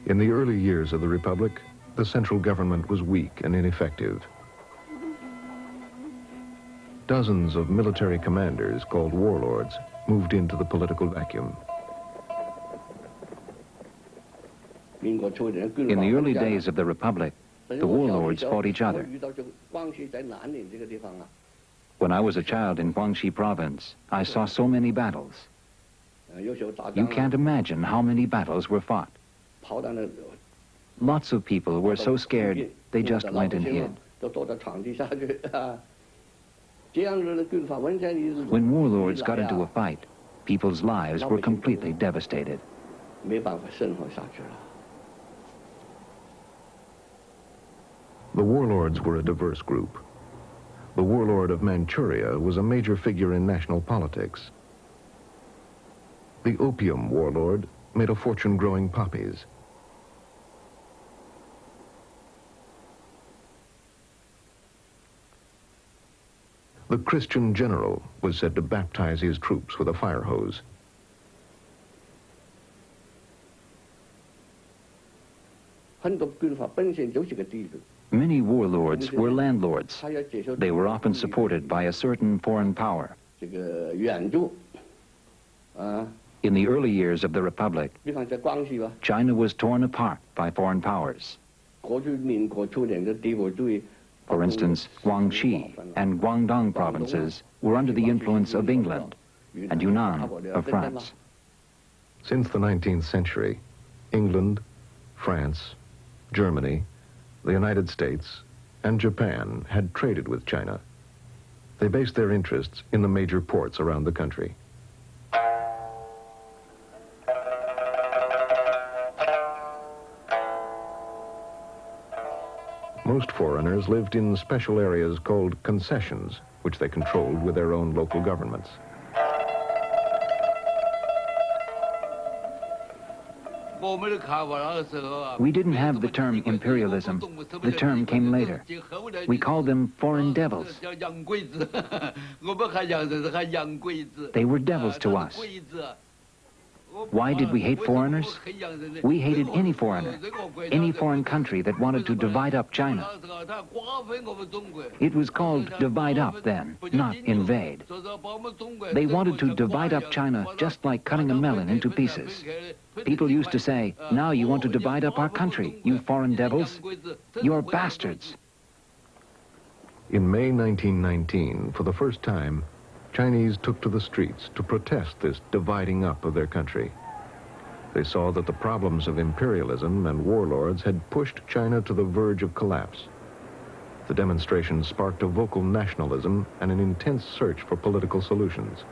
In the early years of the Republic, the central government was weak and ineffective. Dozens of military commanders, called warlords, moved into the political vacuum. In the early days of the Republic, the warlords fought each other. When I was a child in Guangxi province, I saw so many battles. You can't imagine how many battles were fought. Lots of people were so scared, they just went and hid. When warlords got into a fight, people's lives were completely devastated. The warlords were a diverse group. The warlord of Manchuria was a major figure in national politics. The opium warlord made a fortune growing poppies. The Christian general was said to baptize his troops with a fire hose. Many warlords were landlords. They were often supported by a certain foreign power. In the early years of the Republic, China was torn apart by foreign powers. For instance, Guangxi and Guangdong provinces were under the influence of England and Yunnan of France. Since the 19th century, England, France, Germany, the United States, and Japan had traded with China. They based their interests in the major ports around the country. Most foreigners lived in special areas called concessions, which they controlled with their own local governments. We didn't have the term imperialism. The term came later. We called them foreign devils. They were devils to us. Why did we hate foreigners? We hated any foreigner, any foreign country that wanted to divide up China. It was called divide up then, not invade. They wanted to divide up China just like cutting a melon into pieces. People used to say, now you want to divide up our country, you foreign devils. You're bastards. In May 1919, for the first time, Chinese took to the streets to protest this dividing up of their country. They saw that the problems of imperialism and warlords had pushed China to the verge of collapse. The demonstrations sparked a vocal nationalism and an intense search for political solutions.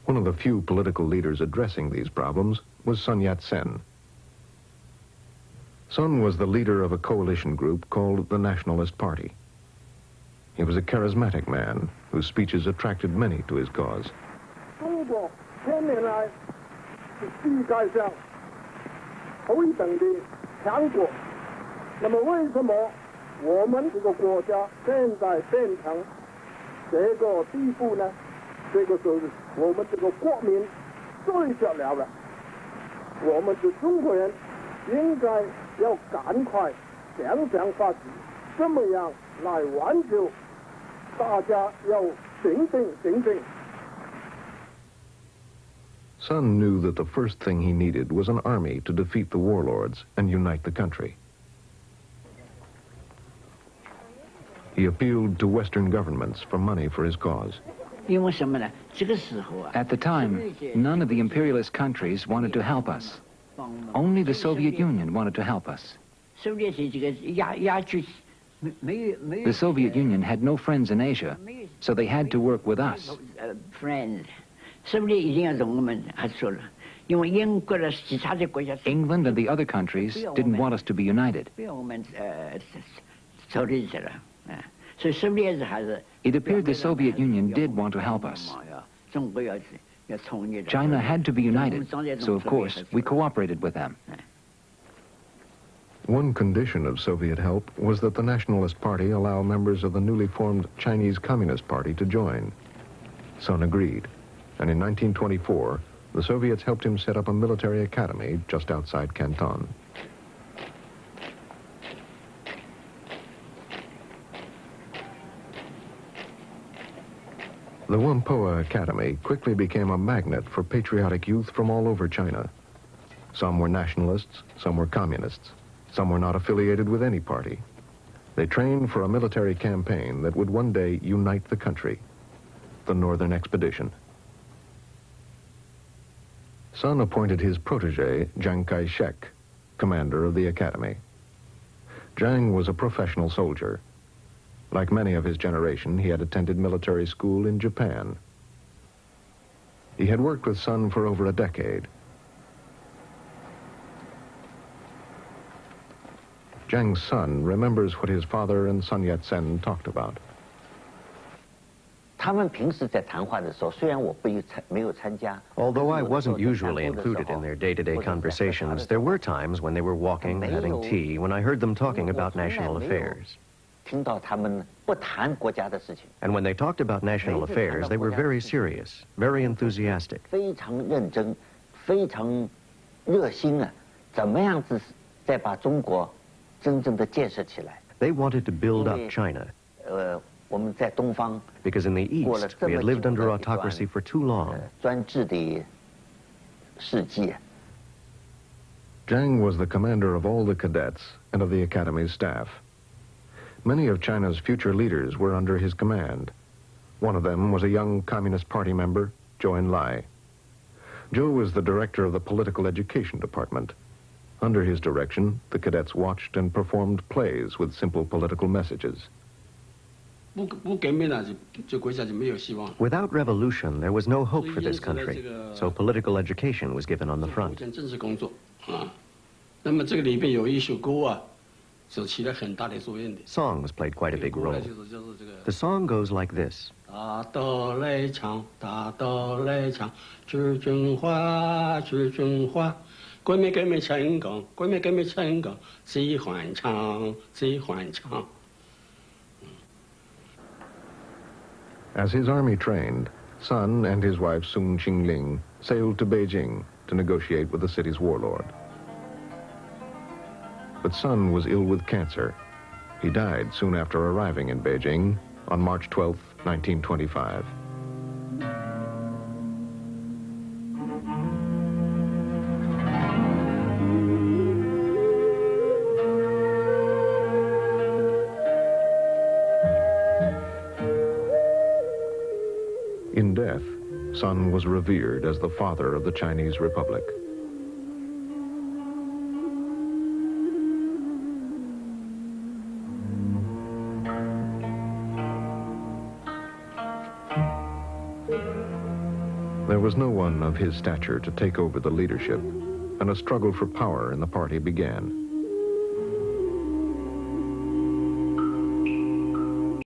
One of the few political leaders addressing these problems was Sun Yat-sen. Sun was the leader of a coalition group called the Nationalist Party. He was a charismatic man whose speeches attracted many to his cause. Sun knew that the first thing he needed was an army to defeat the warlords and unite the country. He appealed to Western governments for money for his cause. At the time, none of the imperialist countries wanted to help us. Only the Soviet Union wanted to help us. The Soviet Union had no friends in Asia, so they had to work with us. England and the other countries didn't want us to be united. It appeared the Soviet Union did want to help us. China had to be united, so of course we cooperated with them. One condition of Soviet help was that the Nationalist Party allow members of the newly formed Chinese Communist Party to join. Sun agreed, and in 1924, The Soviets helped him set up a military academy just outside Canton. The Whampoa Academy quickly became a magnet for patriotic youth from all over China. Some were nationalists, some were communists, some were not affiliated with any party. They trained for a military campaign that would one day unite the country, the Northern Expedition. Sun appointed his protege, Chiang Kai-shek, commander of the academy. Chiang was a professional soldier. Like many of his generation, he had attended military school in Japan. He had worked with Sun for over a decade. Chiang's son remembers what his father and Sun Yat-sen talked about. Although I wasn't usually included in their day-to-day conversations, there were times when they were walking, having tea, when I heard them talking about national affairs. And when they talked about national affairs, they were very serious, very enthusiastic. They wanted to build up China. Because in the East, we had lived under autocracy for too long. Chiang was the commander of all the cadets and of the academy's staff. Many of China's future leaders were under his command. One of them was a young Communist Party member, Zhou Enlai. Zhou was the director of the political education department. Under his direction, the cadets watched and performed plays with simple political messages. Without revolution, there was no hope for this country, so political education was given on the front. Songs played quite a big role. The song goes like this. As his army trained, Sun and his wife Sun Qingling sailed to Beijing to negotiate with the city's warlord. But Sun was ill with cancer. He died soon after arriving in Beijing on March 12, 1925. In death, Sun was revered as the father of the Chinese Republic. There was no one of his stature to take over the leadership, and a struggle for power in the party began.